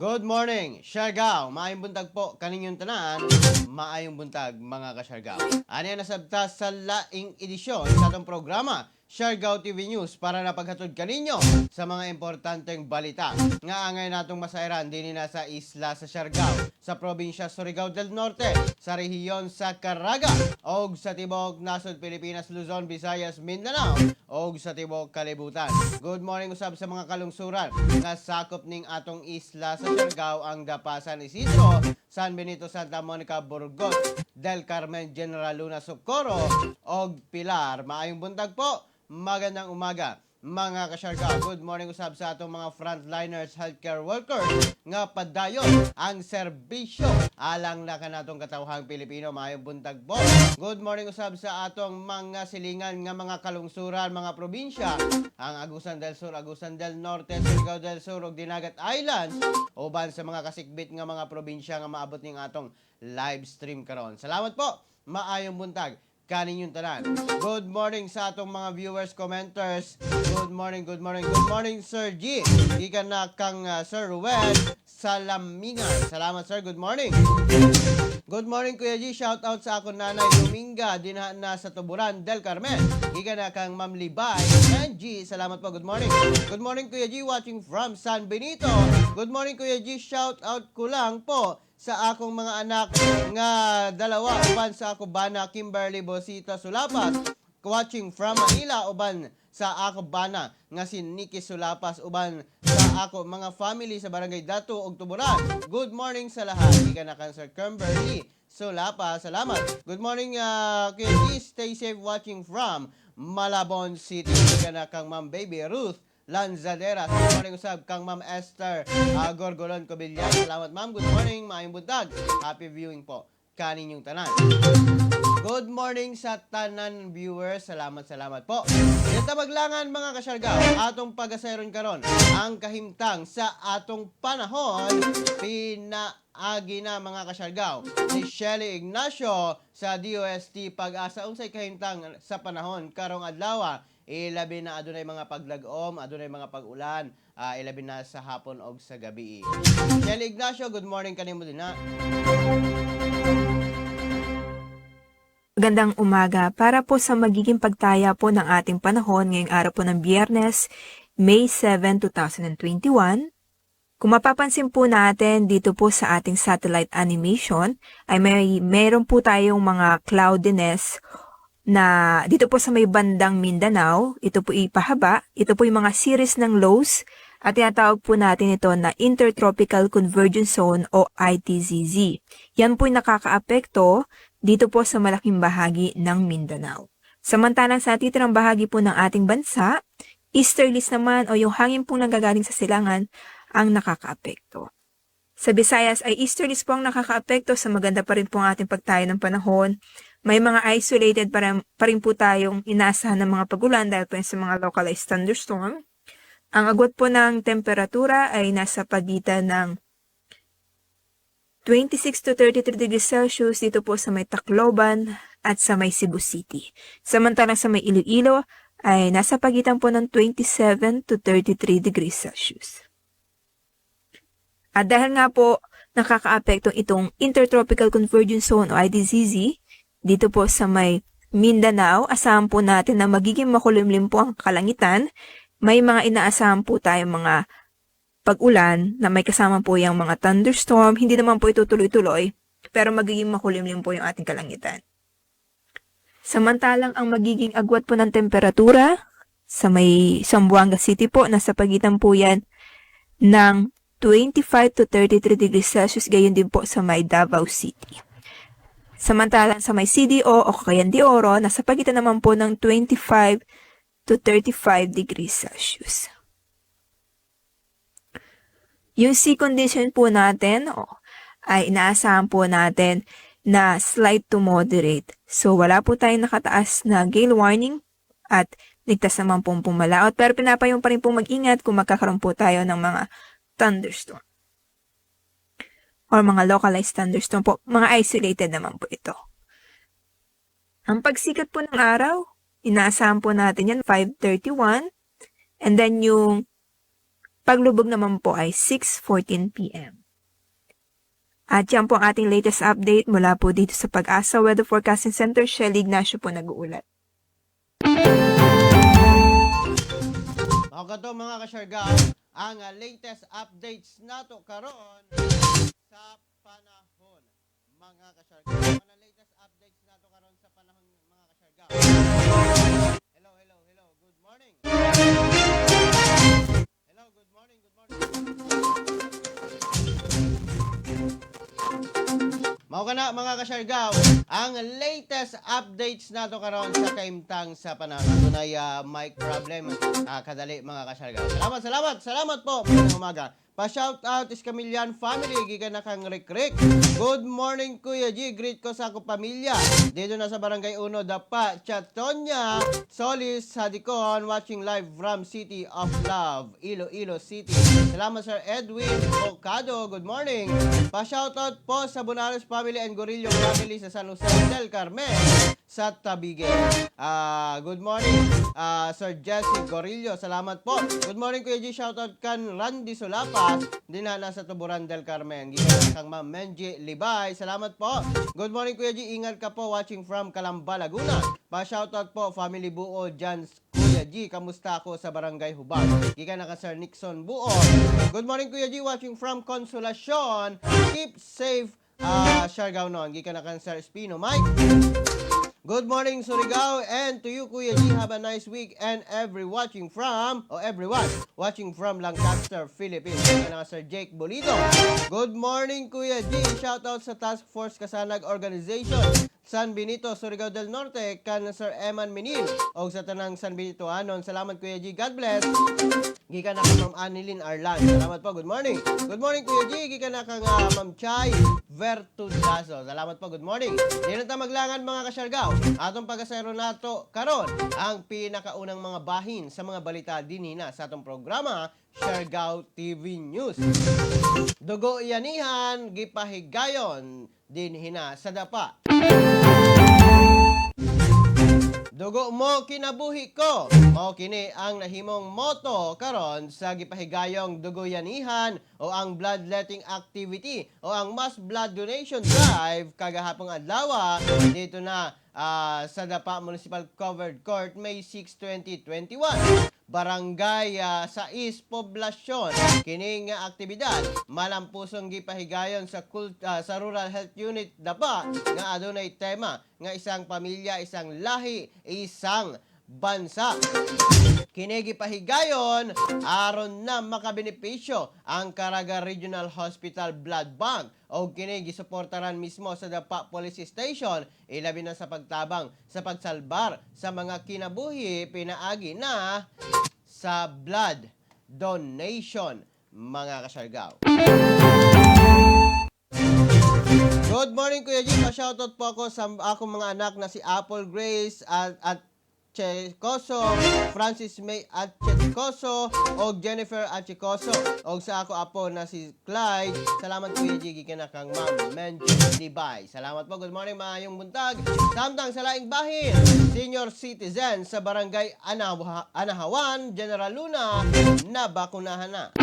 Good morning, Siargao. Maayong buntag po kaninyong tanan. Maayong buntag mga ka-Siargao. Ano yan nasabta sa laing edisyon sa atong programa, Siargao TV News, para napaghatod kaninyo sa mga importanteng balita nga angay natong masairan din na sa isla sa Siargao, sa probinsya Surigao del Norte, sa rehiyon sa Caraga, og sa tibok nasod Pilipinas, Luzon, Visayas, Mindanao, og sa tibok kalibutan. Good morning usab sa mga kalungsuran nga sakop ning atong isla sa Siargao, ang Dapasan, Isidro, San Benito, Santa Monica, Burgos, Del Carmen, General Luna, Socorro, og Pilar. Maayong buntag po, magandang umaga mga ka-Siargao. Good morning usab sa atong mga frontliners, healthcare workers nga padayon ang serbisyo alang na kanatong katawhang Pilipino. Maayong buntag po. Good morning usab sa atong mga silingan nga mga kalungsuran, mga probinsya, ang Agusan del Sur, Agusan del Norte, Surigao del Sur ug Dinagat Islands, uban sa mga kasikbit nga mga probinsya nga maabot ning atong live stream karon. Salamat po. Maayong buntag kaninyong tanan. Good morning sa atong mga viewers, commenters. Good morning, good morning, good morning, Sir G. Gikan na kang Sir Ruel Salamingan. Salamat, sir. Good morning. Good morning, Kuya G. Shout out sa akong nanay Dominga, dinha na sa Tuburan, Del Carmen. Gikan na kang Ma'am Libay and G. Salamat po. Good morning. Good morning, Kuya G. Watching from San Benito. Good morning, Kuya G. Shout out ko lang po sa akong mga anak nga dalawa, uban sa ako bana Kimberly Bosita Sulapas, watching from Manila, uban sa ako bana nga si Nikki Sulapas, uban sa ako mga family sa Barangay Datu ug Tuburan. Good morning sa lahat. Ika na kan Sir Kimberly Sulapas. Salamat. Good morning, Kuya G. Stay safe watching from Malabon City. Ika na kang Ma'am Baby Ruth Lanzadera. Good morning usab kang Ma'am Esther Gorgolon Cobillan. Salamat, ma'am. Good morning, maayong buntag. Happy viewing po kaninyong tanan. Good morning sa tanan viewers. Salamat po. Dito maglangan mga ka-Siargao, atong pagasayron karon ang kahimtang sa atong panahon. Pinaagi na mga ka-Siargao si Shelly Ignacio sa DOST Pag-asa unsay kahimtang sa panahon karong adlaw. Ilabi na adunay mga paglagom, adunay mga pag-ulan, ilabi na sa hapon o sa gabi. Shelly Ignacio, good morning kanimo din na. Magandang umaga para po sa magiging pagtaya po ng ating panahon ngayong araw po ng Biyernes, May 7, 2021. Kung mapapansin po natin dito po sa ating satellite animation ay mayroon po tayong mga cloudiness na dito po sa may bandang Mindanao. Ito po ipahaba, ito po yung mga series ng lows at tinatawag po natin ito na Intertropical Convergence Zone o ITZZ. Yan po yung nakakaapekto dito po sa malaking bahagi ng Mindanao. Samantalang sa titirang bahagi po ng ating bansa, easterlies naman o yung hangin pong nanggagaling sa silangan ang nakakaapekto. Sa Visayas ay easterlies po ang nakakaapekto, sa maganda pa rin po ang ating pagtayo ng panahon. May mga isolated pa rin po tayong inaasahan ng mga pagulan dahil po sa mga localized thunderstorm. Ang agwat po ng temperatura ay nasa pagitan ng 26 to 33 degrees Celsius dito po sa may Tacloban at sa may Cebu City. Samantalang sa may Iloilo ay nasa pagitan po ng 27 to 33 degrees Celsius. At dahil nga po nakakaapekto itong Intertropical Convergence Zone o ITZZ, dito po sa may Mindanao, asahan po natin na magiging makulimlim po ang kalangitan. May mga inaasahan po tayong mga pag-ulan na may kasama po yung mga thunderstorm. Hindi naman po ito tuloy-tuloy, pero magiging makulimlim po yung ating kalangitan. Samantalang ang magiging agwat po ng temperatura sa may Zamboanga City po, nasa pagitan po yan ng 25 to 33 degrees Celsius, gayon din po sa may Davao City. Samantalang sa may CDO o Cagayan de Oro, nasa pagitan naman po ng 25 to 35 degrees Celsius. Yung sea condition po natin ay inaasahan po natin na slight to moderate. So wala po tayong nakataas na gale warning at ligtas naman pong pumalaot. Pero pinapayong pa rin po mag-ingat kung magkakaroon po tayo ng mga thunderstorm or mga localized thunderstorm po. Mga isolated naman po ito. Ang pagsikat po ng araw, inaasahan po natin yan 5:31 and then yung paglubog naman po ay 6:14 p.m. At yan po ang ating latest update mula po dito sa Pag-asa Weather Forecasting Center. Shelly Ignacio po nag-uulat. Mao kato mga kasyargaw, ang latest updates nato karon sa panahon mga kasyargaw. Ang latest updates nato karon sa panahon mga kasyargaw. Hello, hello, hello. Good morning. Hello, good morning, good morning. Mao kana mga kasyargaw, ang latest updates nato karon sa kaimtang sa panahon. Dunay mic problem kadali mga kasyargaw. Salamat po. Magandang umaga. Pa-shout out is Camillian family, gikan na kang Rick. Good morning Kuya G, greet ko sa akong pamilya. Dito na sa Barangay 1, Dapa, Chatonya, Solis, Hadicon, watching live from City of Love, Iloilo City. Salamat Sir Edwin Ocado, good morning. Pa-shout out po sa Bonares family and Gorillo family sa San Jose del Carmen sa Tabigue. Good morning Sir Jesse Gorillo, salamat po. Good morning Kuya G, shout out kan Randy Solapa, dinala sa Tuburan del Carmen. Gikan kang Ma'am Menji Libay, salamat po. Good morning Kuya G, ingat ka po, watching from Calamba, Laguna. Pa-shoutout po family buo dyan. Kuya G, kamusta ako sa Barangay Hubag? Gikan na ka Sir Nixon Buo. Good morning Kuya G, watching from Consolacion. Keep safe Siargao noon. Gikan na ka Sir Espino Mike. Good morning Surigao, and to you Kuya G, have a nice week, and everyone watching from Lancaster, Philippines. Gikan na ka Sir Jake Bolito. Good morning Kuya G, shoutout sa Task Force Kasanag Organization San Benito, Surigao del Norte, kan Sir Eman Minil, o sa tanang San Benito anon. Salamat Kuya G, God bless. Gikan na ka Ma'am Anilin Arlan, salamat po, good morning. Good morning Kuya G, gikan na ka Ma'am Chay Vertudazo, salamat po, good morning. Di na ta maglangan mga kasyargaw, atong pag-asero nato karon ang pinakaunang mga bahin sa mga balita dinhina sa atong programa Siargao TV News. Dugo yanihan gipahigayon dinhina sa Dapa. Dugo mo kinabuhi ko. Mao kini ang nahimong moto karon sa gipahigayong duguyanihan o ang bloodletting activity o ang mass blood donation drive kagahapong adlaw dito na sa Dapa Municipal Covered Court May 6, 2021. Barangay sa East Poblacion. Kining aktibidad malampusong gipahigayon sa Rural Health Unit Dapa nga adunay tema nga isang pamilya, isang lahi, isang bansa. Kini gipahigayon aron na makabenepisyo ang Caraga Regional Hospital Blood Bank o kini gisuportaran mismo sa Dapa Police Station, ilabi na sa pagtabang sa pagsalbar sa mga kinabuhi pinaagi na sa blood donation mga kasyargaw. Good morning Kuya G, pa-shoutout po ako sa akong mga anak na si Apple Grace at Checoso, Francis May at Checoso, o Jennifer at Checoso, o sa ako apo na si Clyde. Salamat Kuya G, gikan na kang Ma'am Menji Libay. Salamat po, good morning, maayong buntag. Samtang sa laing bahin, senior citizen sa Barangay Anahawan, General Luna, nabakunahan na.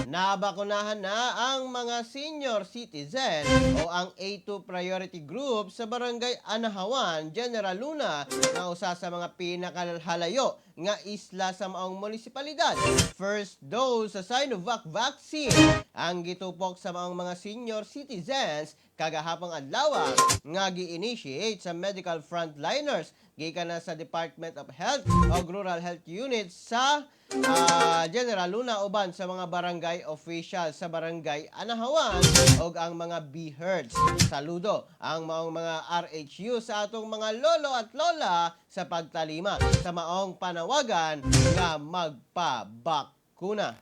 Nabakunahan na ang mga senior citizen o ang A2 priority group sa Barangay Anahawan, General Luna na usa sa mga pinakalhalayo nga isla sa maong munisipalidad. First dose sa Sinovac vaccine ang gitupok sa maong mga senior citizens kagahapong adlaw nga gi-initiate sa medical frontliners gikan na sa Department of Health o Rural Health Unit sa General Luna uban sa mga barangay official sa Barangay Anahawan o ang mga BHERDs. Saludo ang maong mga RHU sa atong mga lolo at lola sa pagtalima sa maong panawagan nga magpabakuna.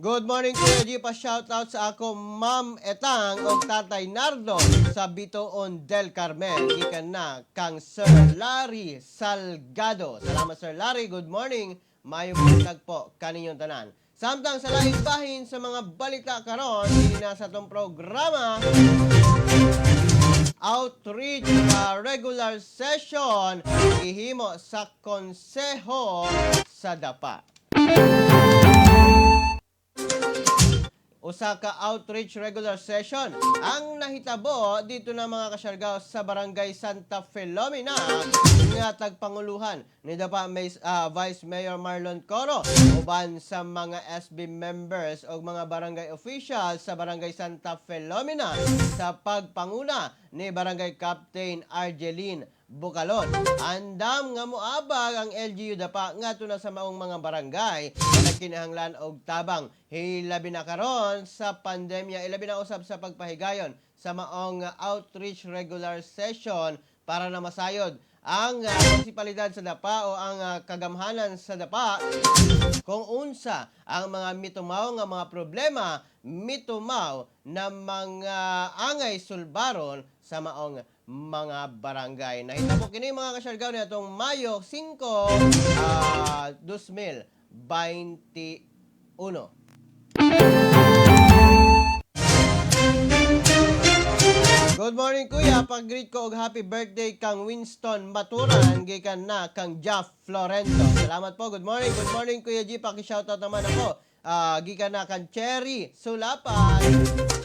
Good morning Kuya G, pa-shoutout sa ako Ma'am Etang o Tatay Nardo sa Bitoon del Carmen. Gikan na kang Sir Larry Salgado. Salamat Sir Larry, good morning. Mayong buntag po kaninyong tanan. Samtang sa laing bahin sa mga balita karon, hindi na sa itong programa outreach regular session ihimo sa konseho sa Dapa. usa ka outreach regular session ang nahitabo dito na mga kasyargaw sa Barangay Santa Filomena nga tagpanguluhan ni Dapa Vice Mayor Marlon Coro uban sa mga SB members o mga barangay officials sa Barangay Santa Filomena sa pagpanguna ni Barangay Captain Argeline Bukalon. Andam nga moabag ang LGU Dapa ngadto na sa maong mga barangay na nagkinahanglan og tabang hilabi na karon sa pandemya, ilabi na usab sa pagpahigayon sa maong outreach regular session para na masayod ang munisipalidad sa Dapa o ang kagamhanan sa Dapa kung unsa ang mga mitumaw nga mga problema, mitumaw na mga angay sulbaron sa maong mga barangay. Nahitabo kini mga kasyargaw ni atong Mayo 5, 2021. Good morning kuya, pag-greet ko og happy birthday kang Winston Maturan gikan na kang Jeff Florento. Salamat po. Good morning kuya G, paki-shoutout naman ako. Gikan na kang Cherry Sulapan.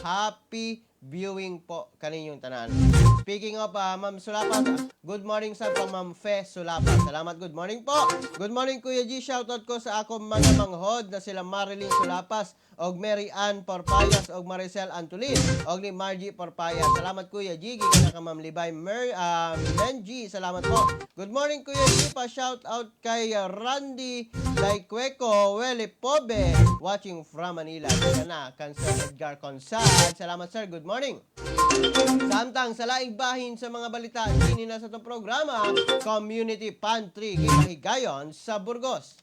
Happy viewing po kaninyong tanan. Speaking of Ma'am Sulapan, good morning sa Ma'am Fe Sulapan. Salamat, good morning po. Good morning Kuya G, shoutout ko sa akong mga manghod na sila Marilyn Sulapas og Mary Ann Porpayas og Maricel Antulin og ni Margie Porpayas. Salamat Kuya G, gikan na ka Ma'am Libay Menji. Salamat po. Good morning Kuya G, pa shoutout kay Randy Laicueco Wele Pobe watching from Manila. Gikan na kan Sir Edgar Consad. Salamat sir, good morning. Samtang sa laing bahin sa mga balita din na sa itong programa, Community Pantry Higayon sa Burgos.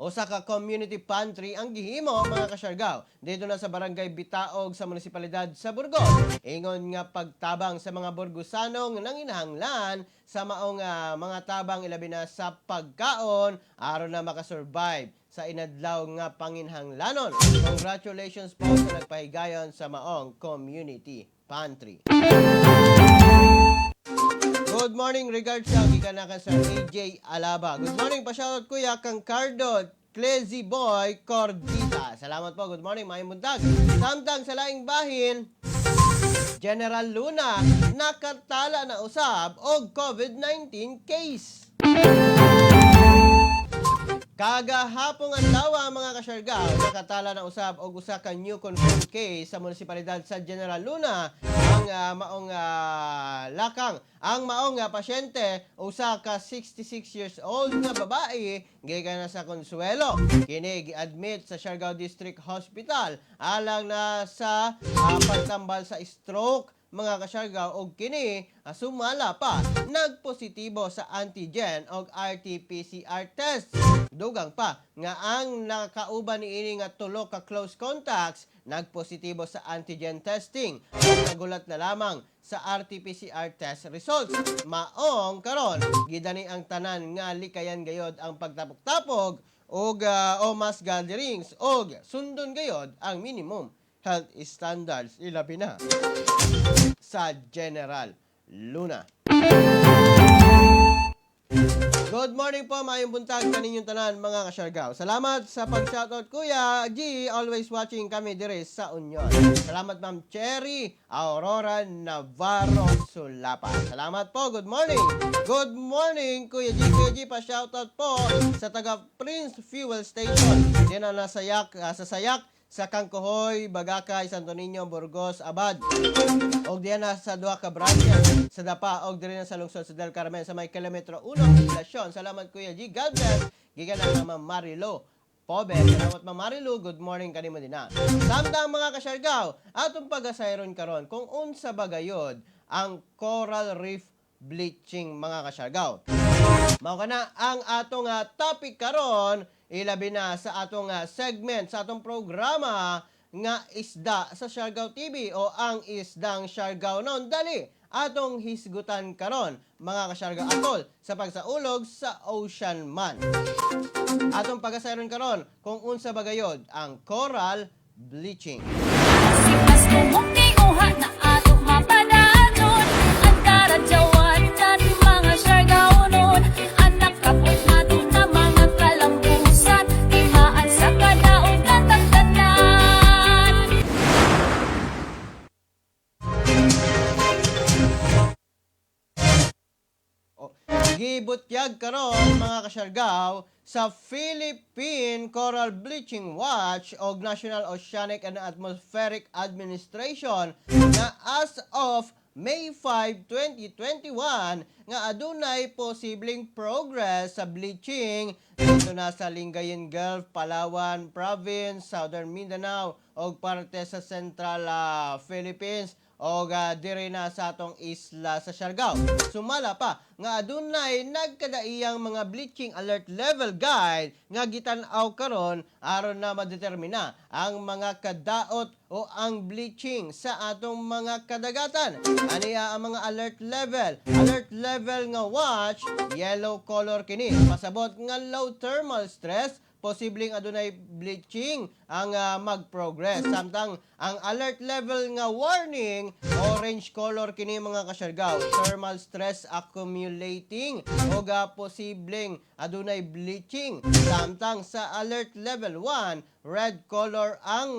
Usa ka community pantry ang gihimo mga kasyargaw dito na sa Barangay Bitaog sa munisipalidad sa Burgos. Ingon nga pagtabang sa mga Burgosanong nanginahanglan sa maong mga tabang ilabi na sa pagkaon aron na makasurvive sa inadlaw nga panginhanglanon. Congratulations po sa nagpahigayon sa maong community pantry. Good morning, regards sa gikan na ka sa AJ Alaba. Good morning, pa-shoutout kuya kang Cardo Clezy Boy Cordita. Salamat po, good morning, maayong buntag. Samtang sa laing bahin, General Luna nakatala na usab og COVID-19 case. Kagahapong adlaw mga kasyargaw, nakatala na usab og usa ka new confirmed case sa munisipalidad sa General Luna ang maong lakang. Ang maong pasyente, usa ka 66 years old na babae, gikan na sa Consuelo. Kini gi-admit sa Siargao District Hospital alang na sa pagtambal sa stroke mga kasyargaw og kini sumala pa nagpositibo sa antigen og RT-PCR test. Dugang pa nga ang nakauban niini nga tulo ka close contacts nagpositibo sa antigen testing. Nagulat na lamang sa RT-PCR test results. Maong karon gidani ang tanan nga likayan gayod ang pagtapok-tapog og o mass gatherings og sundon gayod ang minimum health standards ilabi na sa General Luna. Good morning po, maayong buntag kaninyong tanan mga kasyargaw. Salamat sa pag-shoutout Kuya G, always watching kami dire sa Union. Salamat Ma'am Cherry Aurora Navarro Sulapa. Salamat po, good morning. Good morning Kuya G, pa-shoutout po sa taga Prince Fuel Station. Diyan na sa Sayak sa Kangkohoy, Bagakay, Santo Niño, Burgos, Abad. Og diyan na sa duha ka branches sa Dapa og diri na sa lungsod sa Del Carmen sa may kilometro 1 populasyon. Salamat Kuya G. God bless. Gikan na Ma'am Marilo Pobe. Salamat Ma'am Marilo. Good morning kanimo din na. Samtang mga kasyargaw, atong pagasayron karon kung unsa bagayod ang coral reef bleaching mga kasyargaw. Mao kana ang atong topic karon, ilabi na sa atong segment sa atong programa nga isda sa Siargao TV o ang isdang Siargao noon. Dali atong hisgutan karon mga kasyargao atol sa pagsaulog sa Ocean Man. Atong pagasayron karon kung unsa bagayod ang coral bleaching. Sipas kumukti uha na ato mapadanon ang karadyawan ng mga Siargao noon. Anak kapot nato na mga kalambusan, timaan sa kadaon. gibutyag karon mga kasyargaw sa Philippine Coral Bleaching Watch o National Oceanic and Atmospheric Administration na as of May 5, 2021 nga adunay posibleng progress sa bleaching dito na sa Lingayen Gulf, Palawan Province, Southern Mindanao o parte sa Central Philippines o dire na sa atong isla sa Siargao. Sumala pa nga adunay nagkadaiyang mga bleaching alert level guide nga gitan-aw karon aron na madetermina ang mga kadaot o ang bleaching sa atong mga kadagatan. Aniya ang mga alert level. Alert level nga watch, yellow color kini. Pasabot nga low thermal stress, posibleng adunay bleaching ang mag-progress. Samtang ang alert level nga warning, orange color kini mga kasyargaw. Thermal stress accumulating o posibleng adunay bleaching. Samtang sa alert level 1, red color ang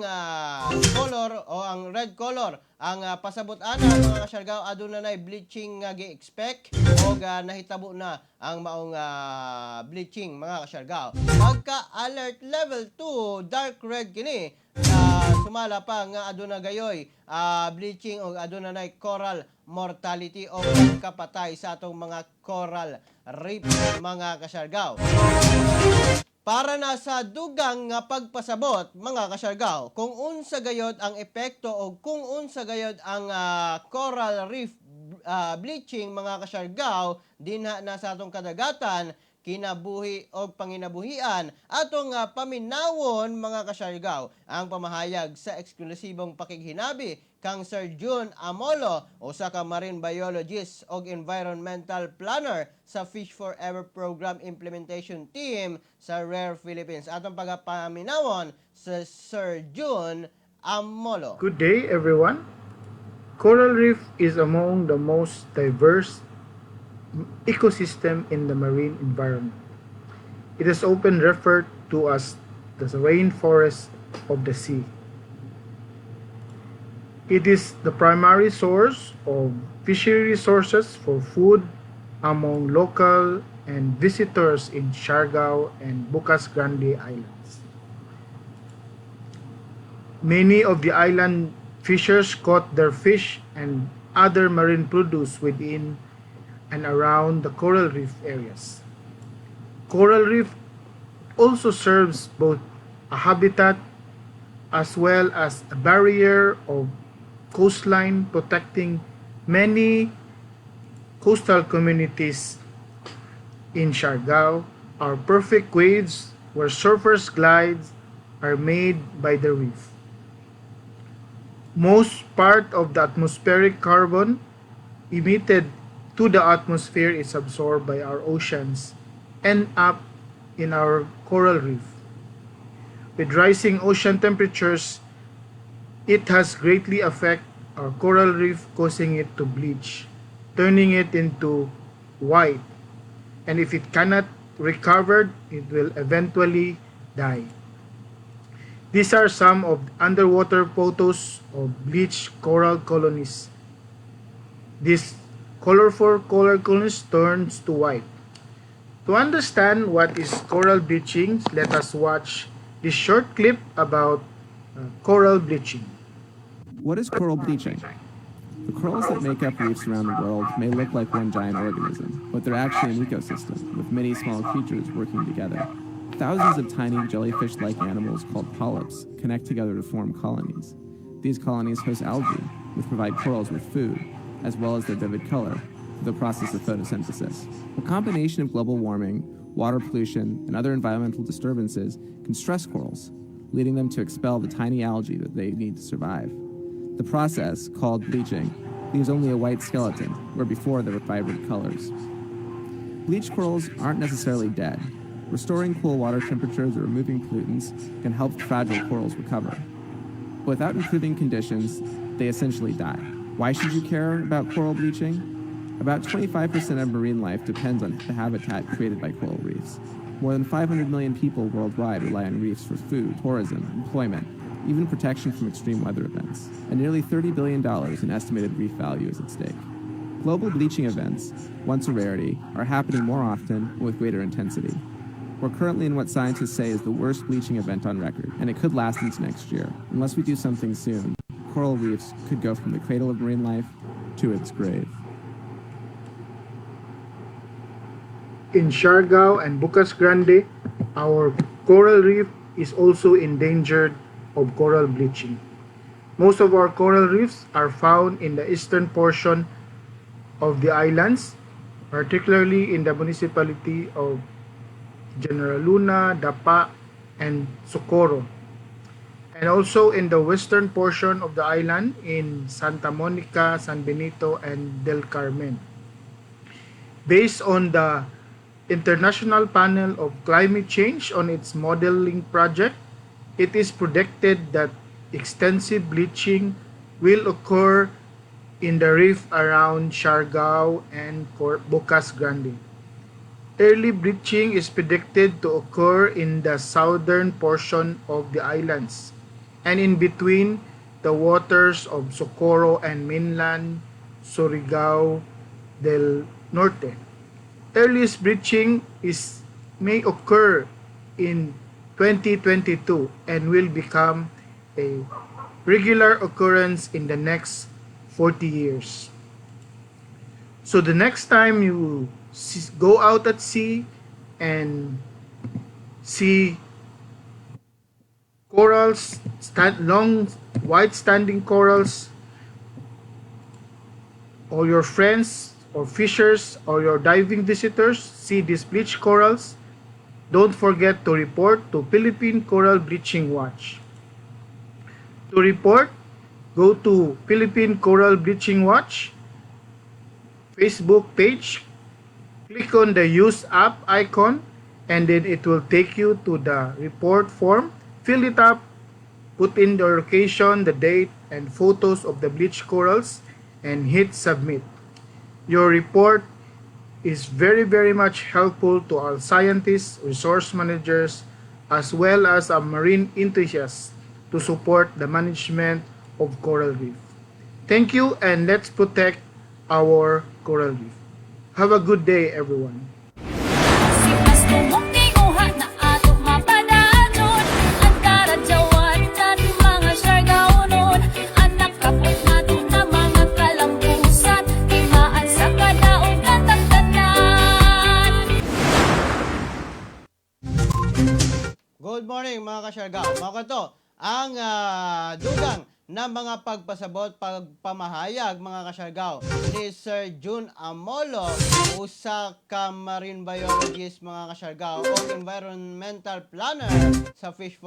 ang pasabot ana mga kasyargaw aduna nay bleaching nga gi-expect o nahitabo na ang maong bleaching mga kasyargaw. Pagka alert level 2, dark red kini, sumala pa nga aduna gayoy bleaching o aduna nay coral mortality o kapatay sa atong mga coral reef mga kasyargaw. Para na sa dugang nga pagpasabot mga kasyargaw, kung unsa gayod ang epekto o kung unsa gayod ang coral reef bleaching mga kasyargaw dinha na sa atong kadagatan, kinabuhi o panginabuhian atong paminawon mga kasyargaw ang pamahayag sa eksklusibong pakighinabi kang Sir June Amolo usa ka marine biologist o environmental planner sa Fish Forever Program Implementation Team sa Rare Philippines. Atong pagapaminawon sa Sir June Amolo. Good day, everyone. Coral reef is among the most diverse ecosystem in the marine environment. It is often referred to as the rainforest of the sea. It is the primary source of fishery resources for food among local and visitors in Siargao and Bukas Grande Islands. Many of the island fishers caught their fish and other marine produce within and around the coral reef areas. Coral reef also serves both a habitat as well as a barrier of coastline protecting many coastal communities in Siargao are perfect waves where surfers' glides are made by the reef. Most part of the atmospheric carbon emitted to the atmosphere is absorbed by our oceans and up in our coral reef. With rising ocean temperatures, it has greatly affected our coral reef, causing it to bleach, turning it into white, and if it cannot recover, it will eventually die. These are some of underwater photos of bleached coral colonies. This colorful coral colonies turns to white. To understand what is coral bleaching, let us watch this short clip about coral bleaching. What is coral bleaching? The corals that make up reefs around the world may look like one giant organism, but they're actually an ecosystem with many small creatures working together. Thousands of tiny jellyfish-like animals called polyps connect together to form colonies. These colonies host algae, which provide corals with food, as well as their vivid color, for the process of photosynthesis. A combination of global warming, water pollution, and other environmental disturbances can stress corals, leading them to expel the tiny algae that they need to survive. The process, called bleaching, leaves only a white skeleton, where before there were vibrant colors. Bleached corals aren't necessarily dead. Restoring cool water temperatures or removing pollutants can help fragile corals recover. But without improving conditions, they essentially die. Why should you care about coral bleaching? About 25% of marine life depends on the habitat created by coral reefs. More than 500 million people worldwide rely on reefs for food, tourism, employment, even protection from extreme weather events. And nearly $30 billion in estimated reef value is at stake. Global bleaching events, once a rarity, are happening more often with greater intensity. We're currently in what scientists say is the worst bleaching event on record, and it could last into next year. Unless we do something soon, coral reefs could go from the cradle of marine life to its grave. In Siargao and Bucas Grande, our coral reef is also endangered of coral bleaching. Most of our coral reefs are found in the eastern portion of the islands, particularly in the municipality of General Luna, Dapa, and Socorro, and also in the western portion of the island in Santa Monica, San Benito, and Del Carmen. Based on the International Panel of Climate Change on its modeling project, it is predicted that extensive bleaching will occur in the reef around Siargao and Bucas Grande. Early bleaching is predicted to occur in the southern portion of the islands and in between the waters of Socorro and mainland Surigao del Norte. Earliest bleaching may occur in 2022 and will become a regular occurrence in the next 40 years. So the next time you go out at sea and see corals, long white standing corals, or your friends or fishers or your diving visitors see these bleached corals, don't forget to report to Philippine Coral Bleaching Watch. To report, go to Philippine Coral Bleaching Watch Facebook page, click on the Use App icon, and then it will take you to the report form. Fill it up, put in the location, the date, and photos of the bleached corals, and hit submit. Your report is very, very much helpful to our scientists, resource managers, as well as our marine enthusiasts to support the management of coral reef. Thank you, and let's protect our coral reef. Have a good day, everyone. Sipas tumong tiuha na ato mapadayon ang karadyawan nan mga Siargaonon anak kapit nato na mga kalambusan timaan sa kadaog na tagtanan. Good morning mga ka-Siargao. Mga kato, ang dugang na mga pagpasabot, pagpamahayag mga ka-Siargao ni Sir June Amolo, usa ka marine biologist mga ka-Siargao o environmental planner sa Fish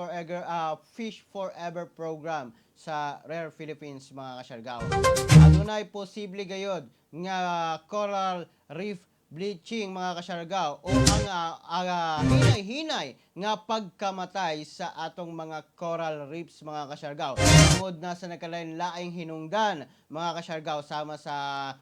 Forever program sa Rare Philippines mga ka-Siargao. Adunay posible gayod nga coral reef bleaching mga ka-Siargao o ang hinay-hinay nga pagkamatay sa atong mga coral reefs mga ka-Siargao. Tungod na sa nagkalain-laing hinungdan mga ka-Siargao, sama sa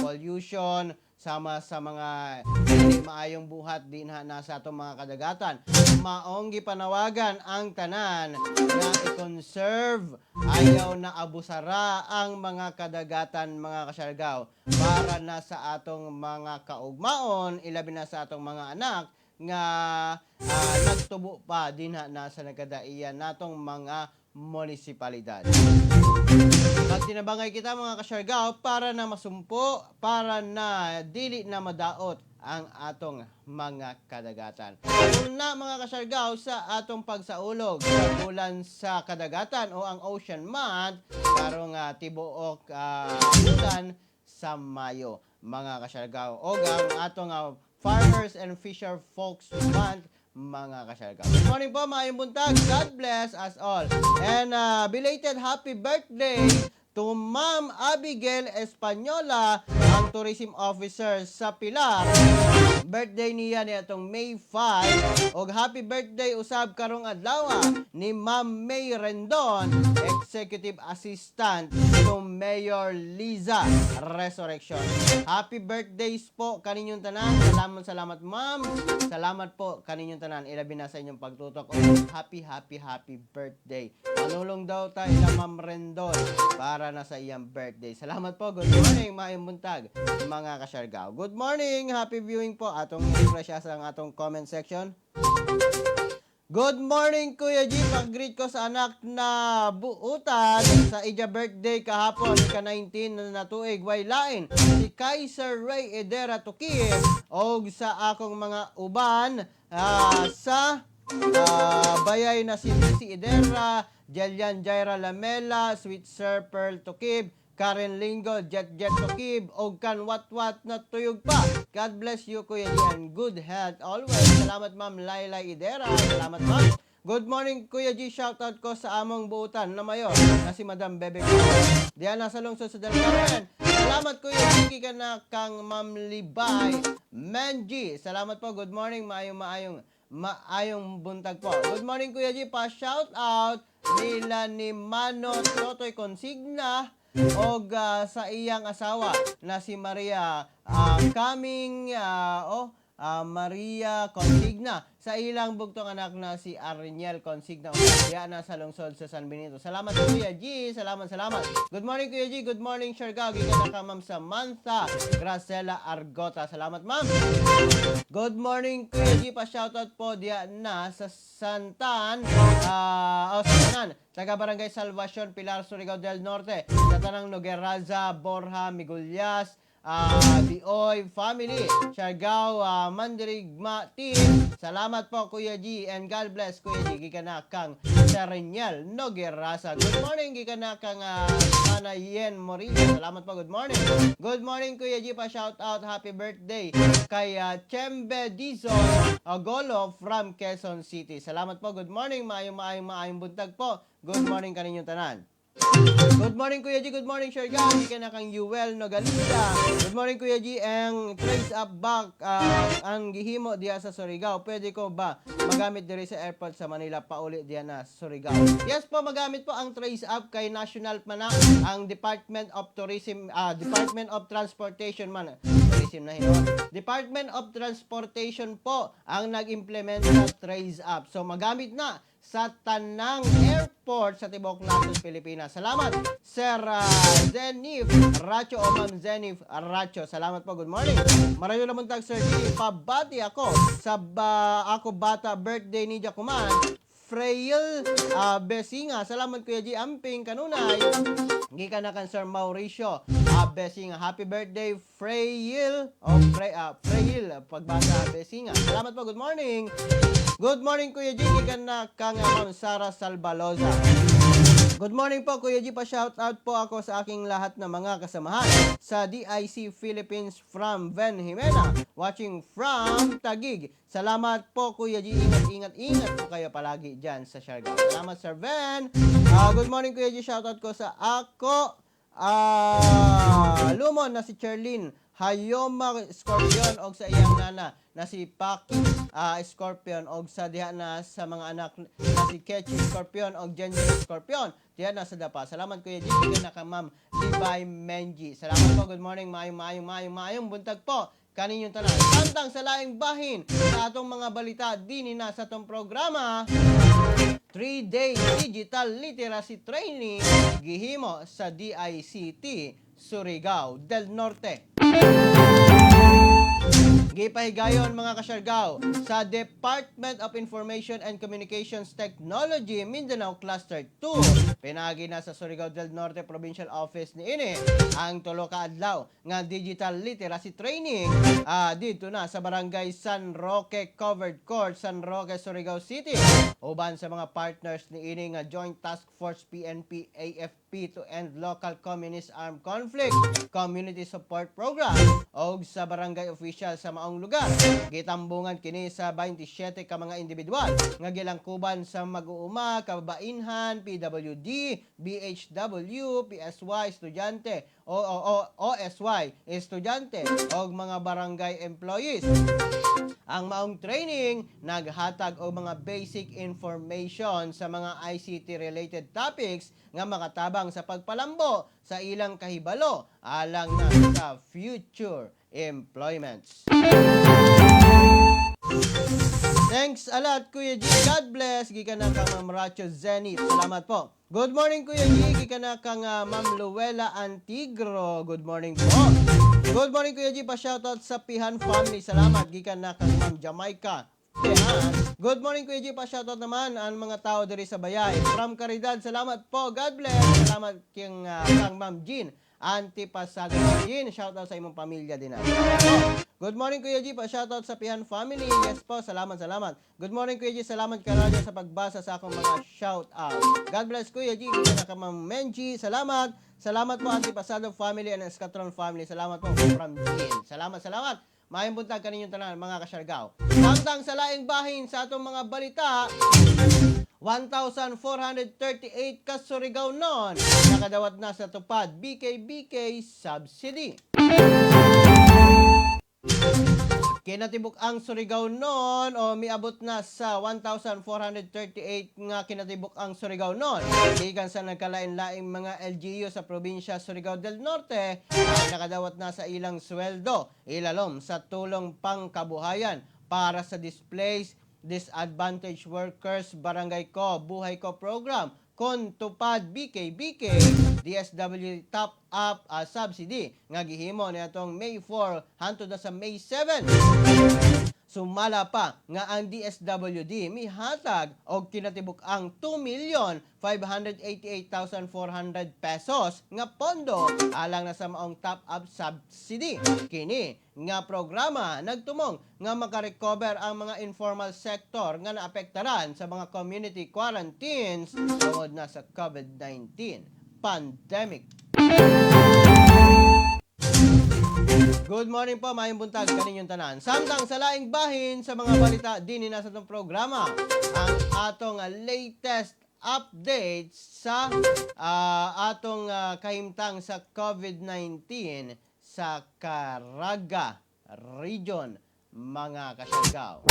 pollution, sama sa mga hindi maayong buhat din nasa atong mga kadagatan. Maong gipanawagan ang tanan nga i-conserve, ayaw na abusara ang mga kadagatan mga ka-Siargao para na sa atong mga kaugmaon, ilabi na sa atong mga anak nga nagtubo pa din nasa nagkadaiyan natong mga munisipalidad. Magtinabangay kita mga ka-Siargao para na masumpo, para na dili na madaot ang atong mga kadagatan. Una mga ka-Siargao sa atong pagsaulog sa bulan sa kadagatan o ang Ocean Month karong tibuok bulan sa Mayo mga ka-Siargao o ang atong Farmers and Fisher Folks Month mga ka-Siargao. Good morning po, maayong buntag. God bless us all. And belated happy birthday to Ma'am Abigail Española, ang tourism officer sa Pilar. Birthday niya ni atong May 5. Og happy birthday usab karong adlaw ni Ma'am May Rendon, executive assistant to Mayor Liza Resurrection. Happy birthdays po kaninyong tanan. Salamat ma'am. Salamat po kaninyong tanan. Ilabi na sa inyong pagtutok. Happy birthday. Manulong daw tayo ila Ma'am Rendon para na sa iyang birthday. Salamat po. Good morning, maayong buntag. buntag, mga kasyargaw. Good morning, happy viewing po. Atong refresh sa atong comment section. Good morning, Kuya G. Pag-greet ko sa anak na buutan sa ija birthday kahapon, ika-19 na tuig. Way lain, si Kaiser Ray Edera Tukir o sa akong mga uban sa bayay na si Lizzie Edera, Jelian Jaira Lamela, Sweet Sir Pearl Tukib, Karen Lingo, Jet Tukib, o kan wat na tuyog pa. God bless you, Kuya G, and good health always. Salamat, Ma'am Laylay Idera. Salamat, Ma'am. Good morning, Kuya G. Shoutout ko sa among buutan na mayor na si Madam Bebe Diana sa lungsod sa Del Carmen. Salamat, Kuya G. Kika na kang Ma'am Libay Manji. Salamat po. Good morning. Maayong buntag po. Good morning, Kuya G. Pa-shoutout nila ni Mano Totoy Consigna o sa iyang asawa na si Maria Maria Consigna, sa ilang bugtong anak na si Arniel Consigna o na sa lungsod sa San Benito. Salamat, Kuya G. Salamat. Good morning, Kuya G. Good morning, Siargao. Gikan na ka, Ma'am Samantha Gracela Argota. Salamat, Ma'am. Good morning, Kuya G. Pa-shoutout po diya na sa Santan taga Barangay Salvacion, Pilar, Surigao del Norte, sa tanang Nogueraza, Borja, Migulyas, Bioy family, Siargao, Mandirigma team. Salamat po, Kuya G, and God bless, Kuya G. Gikan na kang Serenial Nogueraza. Good morning, gikan na kang Ana Yen Morillo. Salamat po, good morning. Good morning, Kuya G. Pa shout out, happy birthday kay Chembe Dizon Agolo from Quezon City. Salamat po, good morning. Maayong buntag po. Good morning kaninyong tanan. Good morning, Kuya G. Good morning, Siargao. Gikan na kang Yuel Nogalita. Good morning, Kuya G. Ang trace up back ang gihimo diya sa Surigao. Pwede ko ba magamit diri sa airport sa Manila pauli diya na sa Surigao? Yes po, magamit po ang trace up kay national man ang Department of Tourism, Department of Transportation man. Tourism na hinon. Department of Transportation po ang nag-implement sa trace up. So magamit na sa tanang airport sa tibok natin Pilipinas. Salamat, Sir Zenif Racho o Ma'am Zenif Racho. Salamat po, good morning. Marayo naman tag, Sir G. Pabati ako sa ako bata birthday ni Jacuman Frail Besinga. Salamat, Kuya G. Amping kanunay. Gikan na kan Sir Mauricio Besinga. Happy birthday, Frail pagbata Besinga. Salamat po, good morning. Good morning, Kuya G. Gikan na kang Sara Salbaloza. Good morning po, Kuya G. Pa-shoutout po ako sa aking lahat ng mga kasamahan sa DIC Philippines from Van Jimena, watching from Taguig. Salamat po, Kuya G. Ingat po kayo palagi dyan sa Siargao. Salamat, Sir Van. Good morning, Kuya G. Shoutout ko sa ako lumon na si Cherlyn Hayoma Scorpion og sa iyang nana na si Paki Scorpion og sa diha na sa mga anak na si Kechi Scorpion og Jenny Scorpion diha na sa dapa. Salamat, Kuya G. Gikan na ka Ma'am Libay Menji. Salamat po, good morning. Maayong buntag po kaninyong tanan. Tantang sa laing bahin sa atong mga balita dinhi na sa atong programa 3-day digital literacy training gihimo sa DICT Surigao del Norte. Gipahigayon, mga kasyargao, sa Department of Information and Communications Technology Mindanao Cluster 2. Pinagi na sa Surigao del Norte Provincial Office ni ini ang tulo ka adlaw nga digital literacy training dito na sa Barangay San Roque Covered Court, San Roque, Surigao City. Uban sa mga partners ni ini nga Joint Task Force PNP AFP to End Local Communist Armed Conflict Community Support Program o sa barangay official sa maong lugar. Gitambungan kini sa 27 ka mga individual nga gilangkuban sa mag-uuma, kababainhan, PWD, BHW, PSY, estudyante, OSY, estudyante o mga barangay employees. Ang maong training naghatag og mga basic information sa mga ICT-related topics nga makatabang sa pagpalambo sa ilang kahibalo alang na sa future employments. Thanks a lot, Kuya G. God bless. Gikan na kang Ma'am Racho Zenith. Salamat po. Good morning, Kuya G. Gikan na kang Ma'am Luella Antigro. Good morning po. Good morning, Kuya G. Pa-shoutout sa Pihan family. Salamat. Gikan na kang Ma'am Jamaica. Pihan. Good morning, Kuya G. Pa-shoutout naman ang mga tao diri sa Bayay. From Caridad. Salamat po. God bless. Salamat kang Ma'am Jean. Antipasado Jean. Shoutout sa imong pamilya din. Good morning, Kuya G. Pa-shoutout sa Pihan family. Yes po. Salamat. Good morning, Kuya G. Salamat karadyo sa pagbasa sa akong mga shoutout. God bless, Kuya G. Kita ka, Ma'am Menji. Salamat. Salamat po, Antipasado family and Escatron family. Salamat po from Jean. Salamat. Mayang buntag kaninyong tanan, mga kasyargaw. Samtang sa laing bahin sa atong mga balita, 1,438 ka Surigao noon nakadawat na sa tupad BK subsidy. Kinatibuk ang Surigao noon o miabot na sa 1,438 nga kinatibuk ang Surigao noon. Gikan sa nagkalain-laing mga LGU sa probinsya Surigao del Norte ang nakadawat na sa ilang sweldo, ilalom sa tulong pangkabuhayan para sa displaced disadvantaged workers Barangay Ko Buhay Ko program kon tupad BK DSW top up subsidy nga gihimo niadtong May 4 hangtod na sa May 7. Sumala pa nga ang DSWD mihatag og kinatibuk ang 2,588,400 pesos nga pondo alang na sa maong top up subsidy. Kini nga programa nagtumong nga makarecover ang mga informal sector nga naapektaran sa mga community quarantines tungod na sa COVID-19 pandemic. Good morning po, mayong buntag kaninyong tanan. Samtang sa laing bahin sa mga balita din na sa itong programa ang atong latest updates sa atong kahimtang sa COVID-19 sa Caraga Region, mga kasyargaw.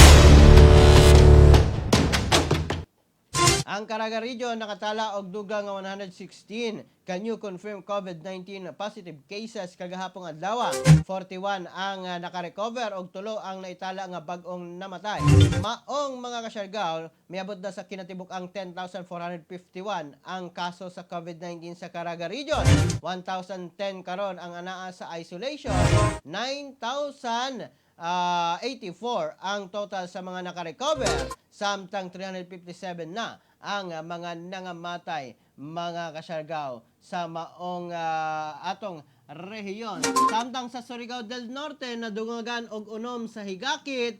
Ang Caraga Region nakatala og dugang nga 116 ka new confirmed COVID-19 positive cases kagahapong adlaw. 41 ang nakarecover og 3 ang naitala nga bag-ong namatay. Maong mga kasyargaw, miabot na sa kinatibuk ang 10,451 ang kaso sa COVID-19 sa Caraga Region. 1,010 karon ang anaa sa isolation. 9,084 ang total sa mga nakarecover, samtang 357 na ang mga nangamatay, mga kasyargaw, sa maong atong rehiyon. Samtang sa Surigao del Norte nadungagan og unom sa higakit,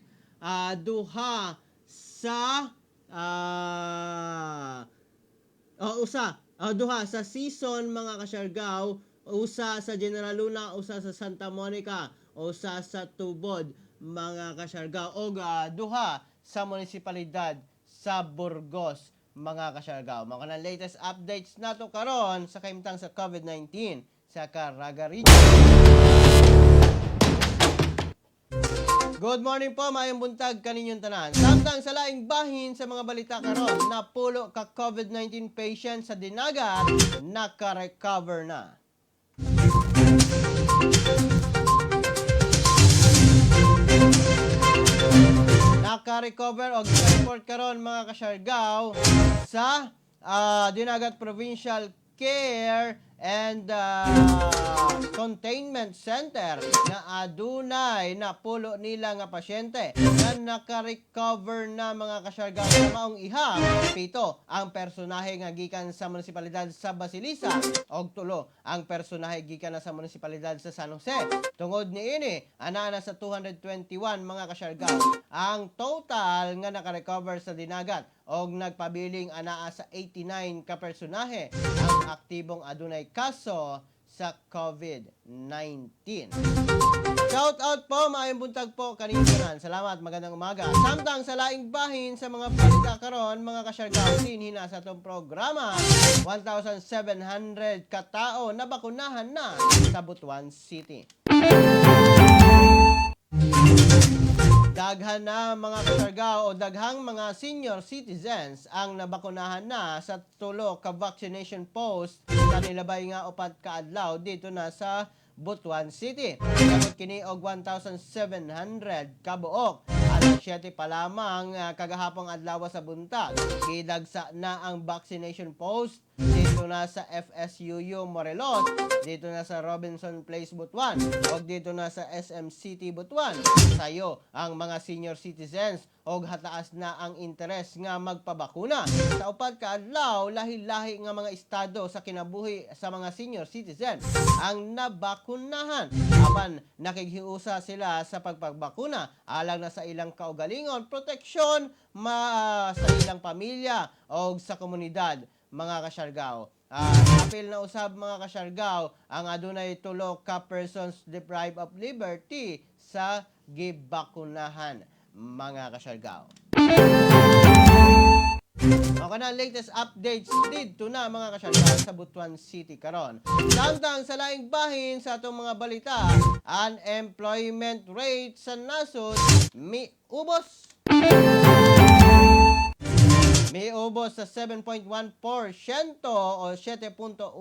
duha sa duha sa season, mga kasyargaw, usa sa General Luna, usa sa Santa Monica, usa sa Tubod, mga kasyargaw, og duha sa munisipalidad sa Burgos, mga kasyargaw. Mga kanang latest updates nato karon sa kahimtang sa COVID-19 sa Caraga Region. Good morning po, mayong buntag kaninyong tanan. Samtang sa laing bahin sa mga balita karon, napulo ka COVID-19 patient sa Dinagat naka-recover na. Naka-recover o report karon, mga kasyargaw, sa Dinagat Provincial Care and Containment Center nga adunay napulo nila nga pasyente nga naka-recover na, mga kasyargaw. Sa maong iha, 7 ang personahe nga gikan sa munisipalidad sa Basilisa og 3 ang personahe gikan na sa munisipalidad sa San Jose. Tungod niini, ana na sa 221, mga kasyargaw ang total nga naka-recover sa Dinagat og nagpabiling anaa sa 89 ka personahe ang aktibong adunay kaso sa COVID-19. Shout out po, maayong buntag po kaninyo. Salamat, magandang umaga. Samtang sa laing bahin sa mga balita karon, mga kasyargaw, sinhina sa itong programa, 1,700 katao na bakunahan na sa Butuan City. Daghan na, mga kasyargaw, o daghang mga senior citizens ang nabakunahan na sa 3 ka vaccination post sa nilabay nga 4 ka adlaw dito na sa Butuan City. Sabot kini og 1,700 kabuok. 7 pa lamang kagahapong adlaw sa buntag. Gidagsa na ang vaccination post dito na sa FSUU Morelos, dito na sa Robinson Place Butuan, o dito na sa SM City Butuan. Sayo ang mga senior citizens og hataas na ang interes nga magpabakuna. Sa upat ka adlaw, lahi-lahi nga mga estado sa kinabuhi sa mga senior citizen ang nabakunahan. Apan nakighiusa sila sa pagpagbakuna alang na sa ilang kaugalingon, proteksyon sa ilang pamilya o sa komunidad, mga kasyargaw. Apil na usab mga kasyargaw ang adunay tulo ka persons deprived of liberty sa gibakunahan, mga kasyargaw. Okay na, latest updates dito na mga kasyargaw sa Butuan City karon. Samtang sa laing bahin sa atong mga balita, unemployment rate sa nasod miubos. May ubos sa 7.1% o 7.1%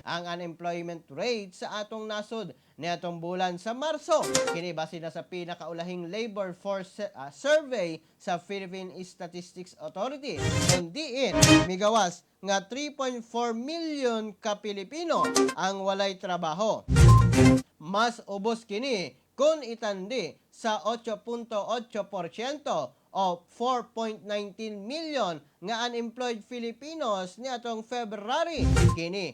ang unemployment rate sa atong nasod niadtong bulan sa Marso. Kini base na sa pinakaulahing labor force survey sa Philippine Statistics Authority. Kundiin, migawas nga 3.4 million ka Pilipino ang walay trabaho. Mas ubos kini kung itandi sa 8.8% o 4.19 million nga unemployed Filipinos niadtong February. Kini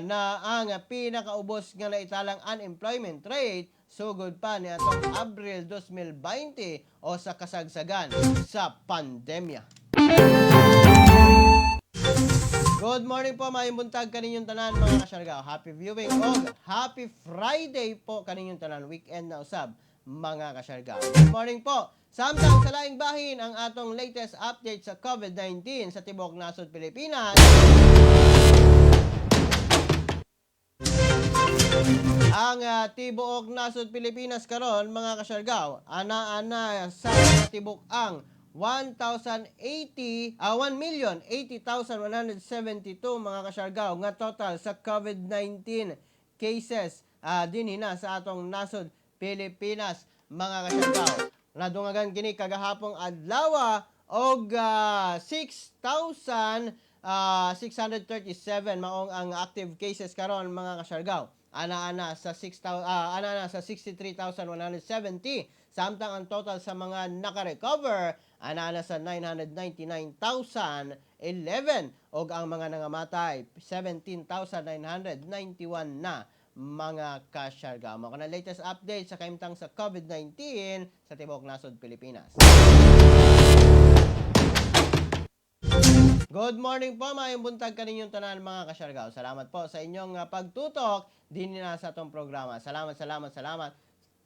na ang pinakaubos nga naitalang unemployment rate sugod pa niadtong Abril 2020 o sa kasagsagan sa pandemya. Good morning po, maayong buntag kaninyong tanan mga kasyargaw. Happy viewing o happy Friday po kaninyong tanan. Weekend na usab mga kasyargaw. Good morning po. Samtang sa laing bahin ang atong latest update sa COVID-19 sa Tibuok Nasod, Pilipinas. Ang Tibuok Nasod, Pilipinas karon mga kasyargaw, ana sa Tibuok ang 1,080,172 mga kasyargaw nga total sa COVID-19 cases dinhi na sa atong nasod Pilipinas, mga kasyargaw. Nadungagan kini kagahapong adlaw og 6,637 maong ang active cases karon mga kasyargaw. Ana sa 63,170, samtang ang total sa mga naka-recover ana sa 999,011 ug ang mga nangamatay 17,991 na mga kasyargaw. Mao kana latest update sa kaimtang sa COVID-19 sa Tibuok Nasod, Pilipinas. Good morning po, maayong buntag kaninyong tanan mga kasyargaw. Salamat po sa inyong pagtutok din na sa atong programa. Salamat.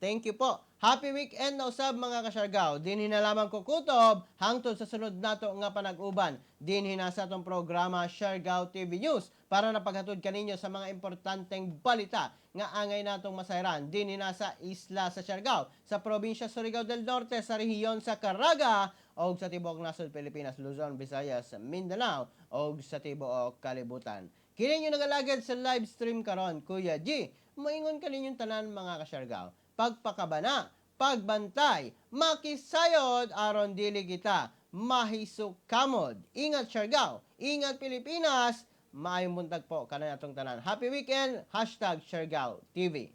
Thank you po. Happy weekend na usab mga kasyargaw. Dinhi na lamang kukutob hangtod sa sunod nato nga panag-uban. Dinhi na sa atong programa Siargao TV News para napaghatod kaninyo sa mga importanteng balita nga angay natong masayran. Dinhi na sa isla sa Siargao, sa probinsya Surigao del Norte, sa rehiyon sa Caraga o sa Tibuok Nasod, Pilipinas, Luzon, Visayas, Mindanao o sa Tibuok Kalibutan. Kini nyo nagalagad sa live stream karon, Kuya G. Moingon kaninyong tanan mga kasyargaw. Pagpakabana, pagbantay, makisayod aron dili kita mahisukamod. Ingat Siargao, ingat Pilipinas. Maayong buntag po kanan atong tanan. Happy weekend. #Siargao TV.